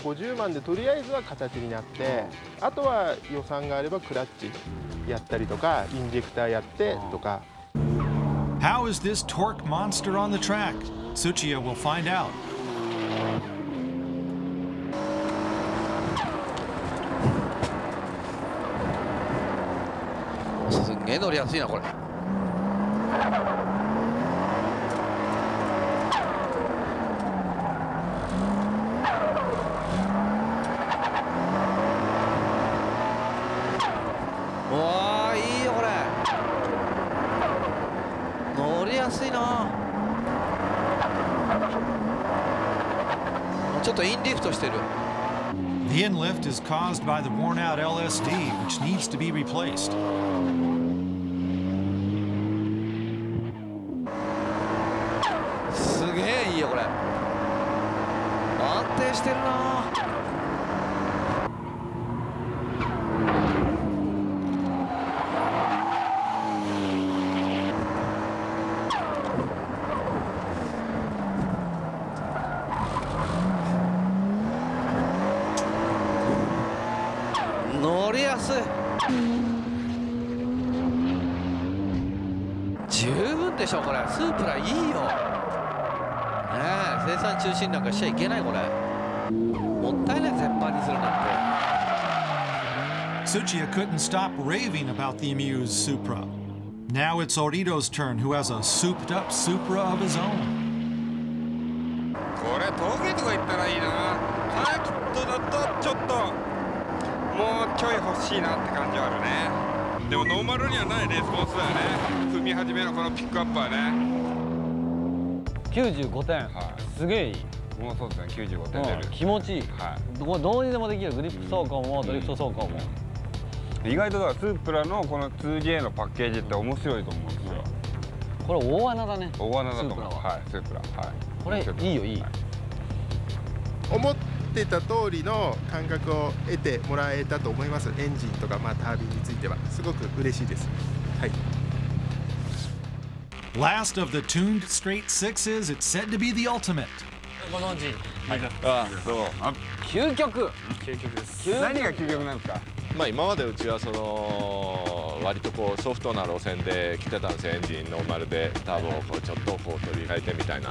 50万でとりあえずは形になって、あとは予算があればクラッチやったりとかインジェクターやってとか。 How is this torque monster on the track? Tsuchiya will find out. すんげえ乗りやすいなこれ。おーいいよこれ。乗りやすいな。ちょっとインリフトしてる。 The in-lift is caused by the worn-out LSD, which needs to be replaced. すげえいいよこれ。安定してるな。乗りやすい。十分でしょこれ。スープラいいよね。生産中心なんかしちゃいけないこれ。もったいない絶版にするなんて。 Tsuchiya couldn't stop raving about the amused Supra. Now it's Orito's turn, who has a souped-up Supra of his own. これ峠とか行ったらいいな。サーキットだとちょっともうちょい欲しいなって感じはあるね。でもノーマルにはないレスポンスだよね。踏み始めのこのピックアップはね。95点、すげえいい。もうそうですね、95点出る。気持ちいい。どうにでもできる。グリップ走行もドリフト走行も。意外とだからスープラのこの 2J のパッケージって面白いと思うんですよ。これ大穴だね。大穴だと思う。はい、スープラ。はい。これいいよ、いい。思ってた通りの感覚を得てもらえたと思います。エンジンとかタービンについてはすごく嬉しいです。はい。Last of the tuned straight sixes, it's said to be the ultimate. ご存知。あ、そう。究極。究極です。何が究極なんですか。今までうちは割とソフトな路線で来てたんですよ。エンジンノーマルでターボをちょっと取り替えてみたいな。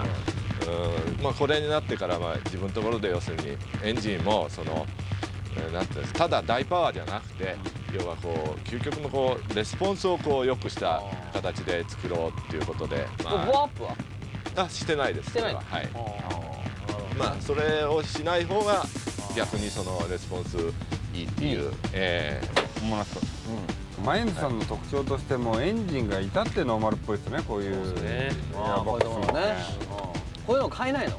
これになってから自分のところで要するにエンジンもなんていうんですか、ただ大パワーじゃなくて、要は究極のレスポンスを良くした形で作ろうっていうことで。ボアップは？してないです。してない。はい。それをしない方が逆にレスポンスいいっていう。思います。マインズさんの特徴としてもエンジンが至ってノーマルっぽいですね。こういうボックスもね。こういうの買えないの？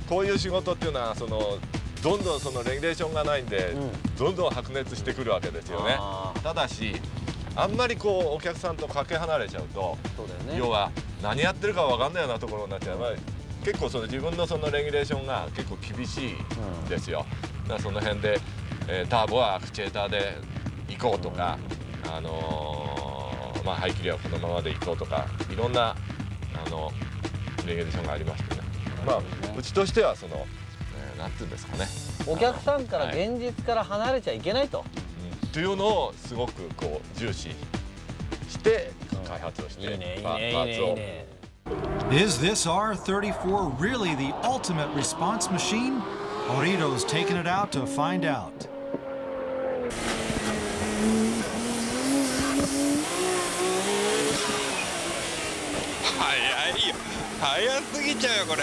こういう仕事っていうのはどんどんレギュレーションがないんで、どんどん白熱してくるわけですよね。ただしあんまりお客さんとかけ離れちゃうと、要は何やってるか分かんないようなところになっちゃう。結構自分のレギュレーションが結構厳しいんですよ。だからその辺で、ターボはアクチュエーターで行こうとか、排気量はこのままで行こうとか、いろんなレギュレーションがありましてね。うちとしてはなんていうんですかね。お客さんから現実から離れちゃいけないと。というのをすごく重視して開発をしてパーツを。Is this R34 really the ultimate response machine? Orito's taking it out to find out. 早いよ。早すぎちゃうよこれ。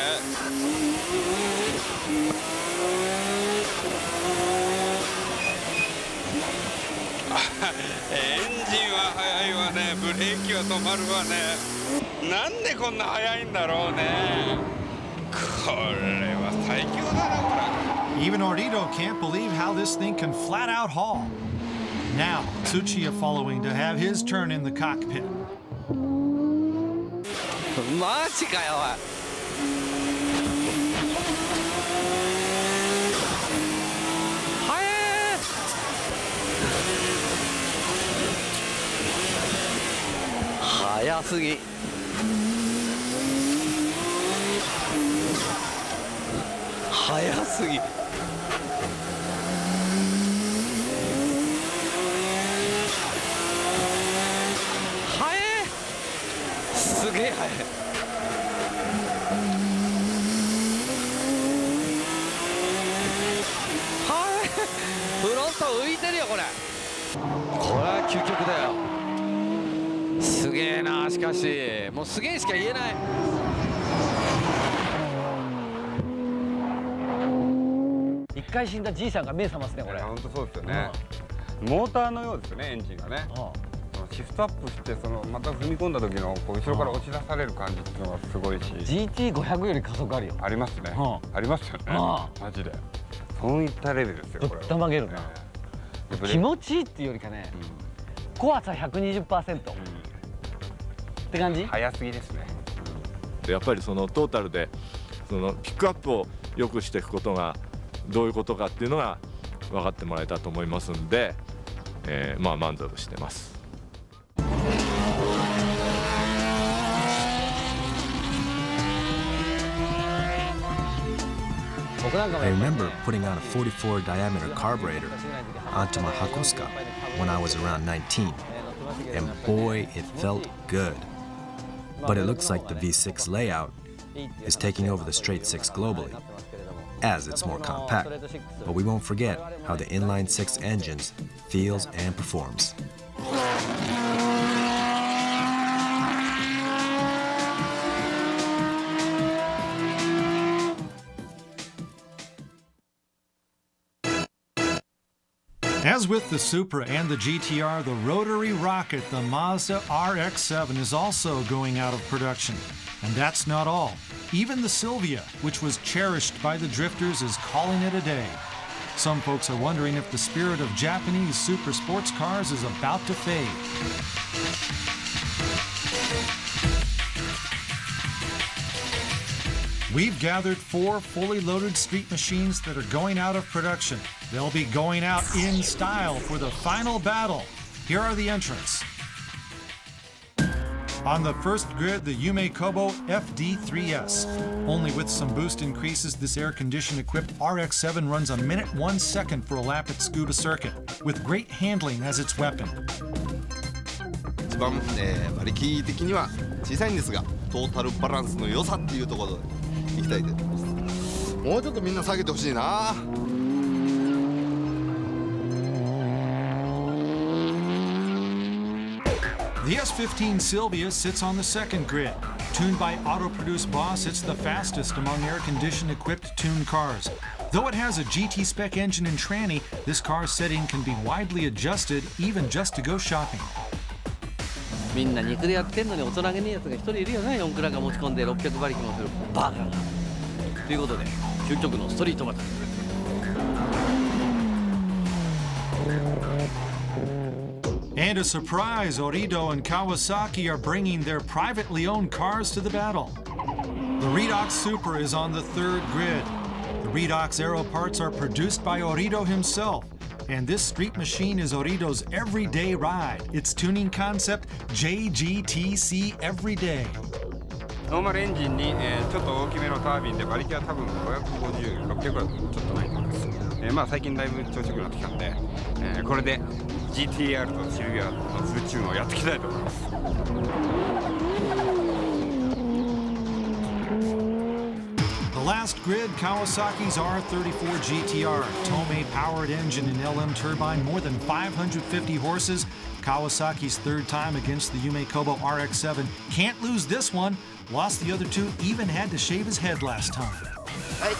エンジンは速いわね。ブレーキは止まるわね。なんでこんな速いんだろうね。これは最強だなこれ。Even Orito can't believe how this thing can flat out haul. Now, Tsuchiya following to have his turn in the cockpit. マジかよおい。早すぎ。早すぎ。すげえ速い。フロント浮いてるよこれ。これは究極だよ。すげえな。しかしもうすげえしか言えない。一回死んだじいさんが目覚ますねこれ。本当そうですよね。モーターのようですよねエンジンがね。シフトアップしてまた踏み込んだ時の後ろから落ち出される感じっていうのがすごいし。GT500 より加速あるよ。ありますね。ありますよね。マジで。そういったレベルですよこれ。ぶったまげるな。気持ちいいっていうよりかね。怖さ 120%。って感じ？早すぎですね。やっぱりトータルでピックアップを良くしていくことがどういうことかっていうのが分かってもらえたと思いますんで、満足してます。I remember putting on a 44 diameter carburetor onto my Hakosuka when I was around 19, and boy, it felt good. But it looks like the V6 layout is taking over the straight 6 globally, as it's more compact. But we won't forget how the inline 6 engines feels and performs. As with the Supra and the GTR, the rotary rocket, the Mazda RX-7, is also going out of production. And that's not all. Even the Silvia, which was cherished by the drifters, is calling it a day. Some folks are wondering if the spirit of Japanese super sports cars is about to fade. We've gathered 4 fully loaded street machines that are going out of production. They'll be going out in style for the final battle. Here are the entrants. On the first grid, the Yume Kobo FD3S. Only with some boost increases, this air-conditioned equipped RX-7 runs 1 minute 1 second for a lap at Scuba Circuit, with great handling as its weapon. 一番、馬力的には小さいんですが、トータルバランスの良さっていうところでいきたいと思います。もうちょっとみんな下げてほしいな。The S15 Sylvia sits on the second grid. Tuned by Auto-Produce Boss, it's the fastest among air-conditioned equipped tuned cars. Though it has a GT spec engine and tranny, this car's setting can be widely adjusted, even just to go shopping. みんな肉でやってんのに大人げねえやつが一人いるよな。4クラが持ち込んで600馬力もするバカが。ということで、究極のストリートバトル。And a surprise, Orido and Kawasaki are bringing their privately owned cars to the battle. The Redox Supra is on the third grid. The Redox aero parts are produced by Orido himself. And this street machine is Orido's everyday ride. Its tuning concept, JGTC Everyday. ノーマルエンジンに、ちょっと大きめのタービンで馬力は多分550、600はちょっとないと思います。まあ最近だいぶ調子良くなってきたんで、これで GTR とシルビアのツーチューンをやっていきたいと思います。The last grid, Kawasaki's R34 GTR, Tomei-powered engine and LM turbine, more than 550 horses. Kawasaki's third time against the Yume Kobo RX-7. Can't lose this one. Lost the other two, even had to shave his head last time. はい。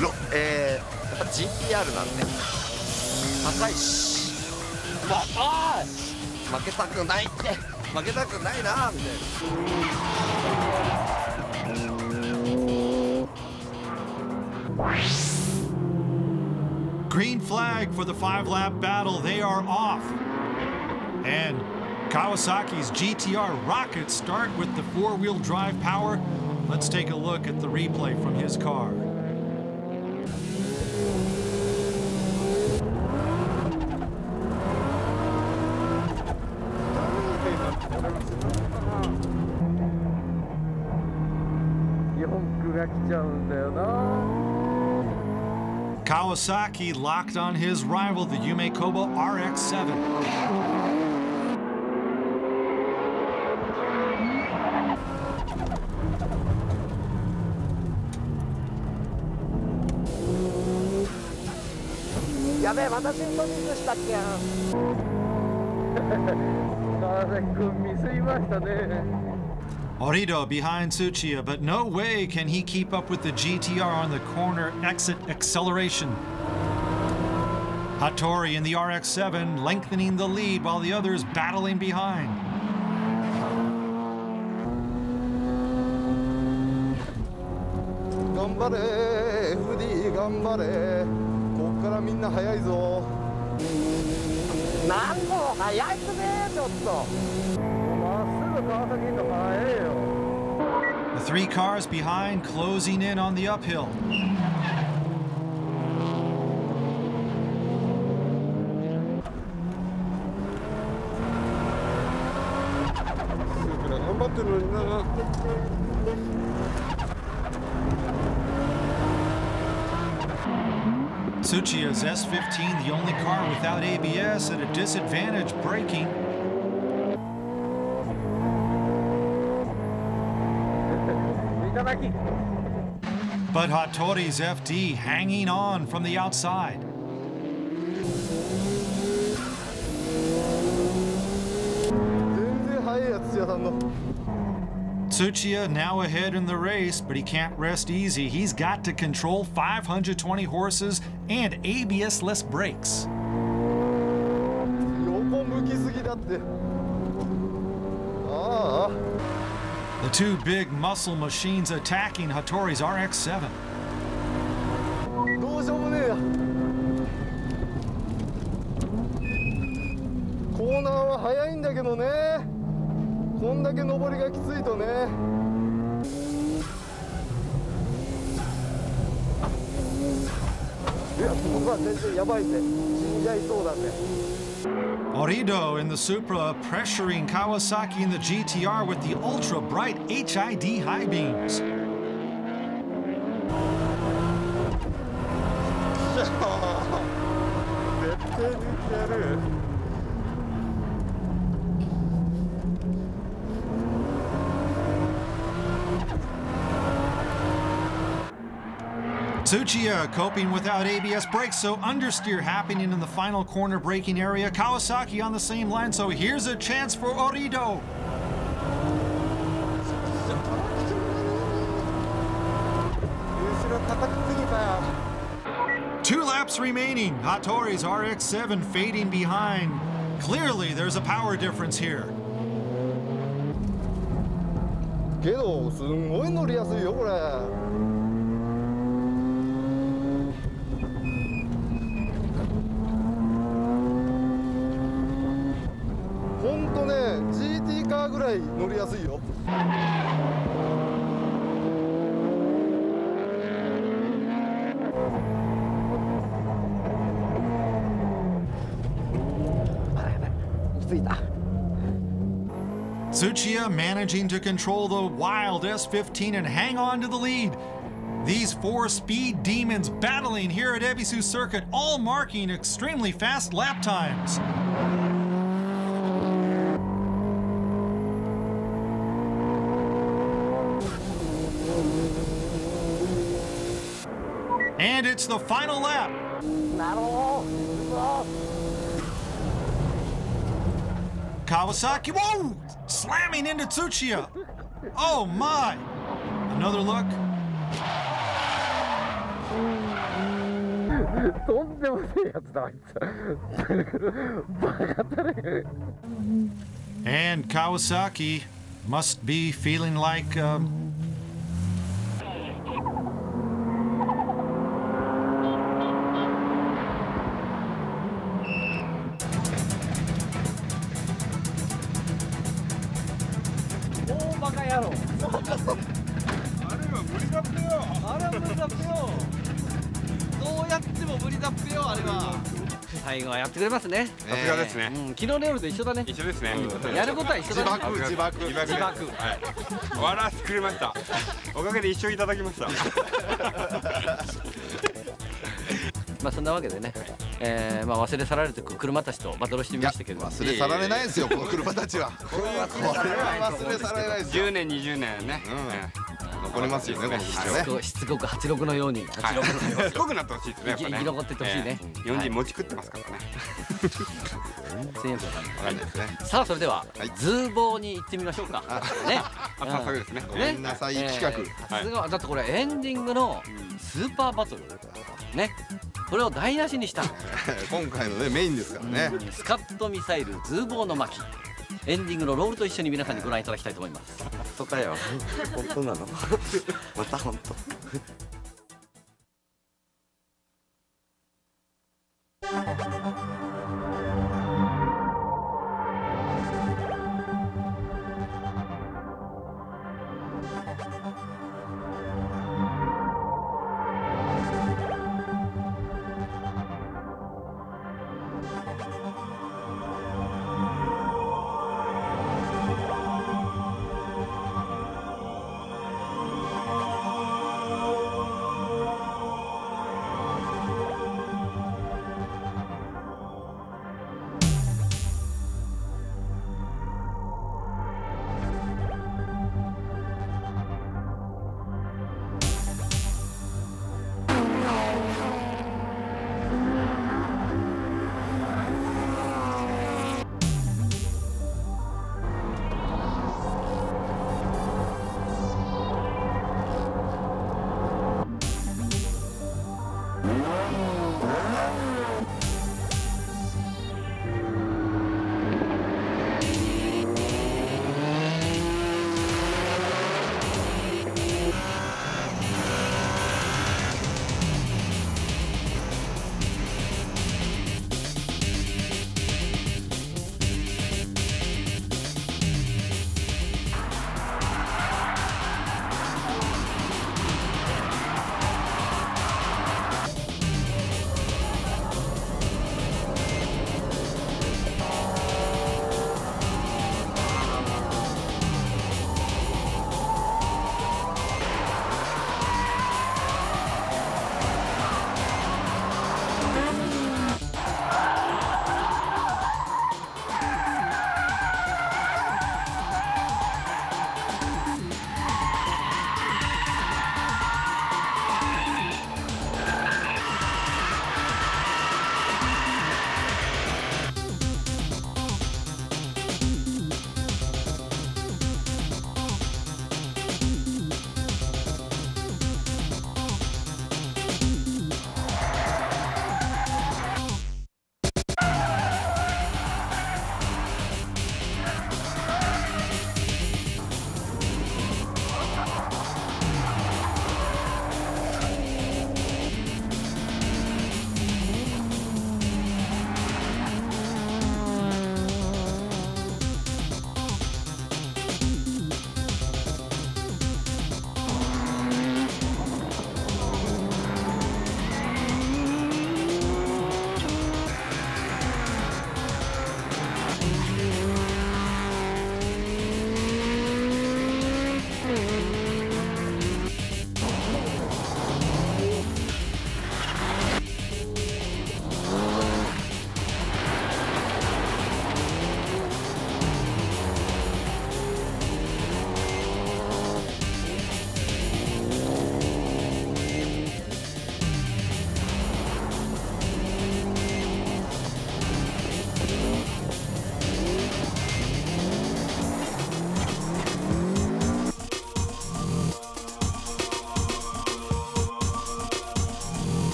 やっぱ GTR なんで高いし、負けたくないって負けたくないなみたいな。Green flag for the 5-lap battle. They are off. And Kawasaki's GTR rockets start with the 4-wheel drive power. Let's take a look at the replay from his car. Kawasaki locked on his rival, the Yume Kobo RX-7. Orido behind Tsuchiya, but no way can he keep up with the GTR on the corner exit acceleration. Hattori in the RX-7 lengthening the lead while the others battling behind. Gambare, FD, gambare. ここからみんな速いぞ。なんも速いっすね、ちょっと。The 3 cars behind closing in on the uphill. Tsuchiya's S15, the only car without ABS, at a disadvantage braking. But Hattori's FD hanging on from the outside. Tsuchiya now ahead in the race, but he can't rest easy. He's got to control 520 horses and ABS-less brakes. The 2 big muscle machines attacking Hattori's RX-7. どうしようもねえや。コーナーは速いんだけどね。こんだけ上りがきついとね。いや、僕は全然やばいぜ。死んじゃいそうだぜ。Orido in the Supra pressuring Kawasaki in the GTR with the ultra bright HID high beams. Tsuchiya coping without ABS brakes, so understeer happening in the final corner braking area. Kawasaki on the same line, so here's a chance for Orido. Two laps remaining. Hattori's RX-7 fading behind. Clearly, there's a power difference here. けどすんごい乗りやすいよこれ。ほんとね GT カーぐらい乗りやすいよ。Tsuchiya managing to control the wild S15 and hang on to the lead. These four speed demons battling here at Ebisu Circuit, all marking extremely fast lap times. And it's the final lap. Kawasaki, whoa! Slamming into Tsuchiya. Oh my! Another look. And Kawasaki must be feeling like最後はやってくれますね。さすがですね。昨日の夜と一緒だね。一緒ですね。やることは一緒だね。自爆。はい。笑わせてくれました。おかげで一緒いただきました。まあそんなわけでね、まあ忘れ去られてく車たちとバトルしてみましたけど、忘れ去られないですよこの車たちは。これは忘れ去られないですよ。10年20年ね。残りますよねこの人ね。しつこく86のように。しつこくなってほしいですね。生き残ってってほしいね。日本人持ち食ってますからね。全然わかんないですね。さあそれではズボーに行ってみましょうか。ね。早速ですね。ごめんなさい企画。だってこれエンディングのスーパーバトルね。これを台無しにした今回のねメインですからね。スカットミサイルズーボーの巻エンディングのロールと一緒に皆さんにご覧いただきたいと思います。本当かよ。本当なの。また本当。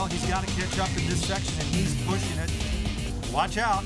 Well, he's got to catch up in this section, and he's pushing it. Watch out.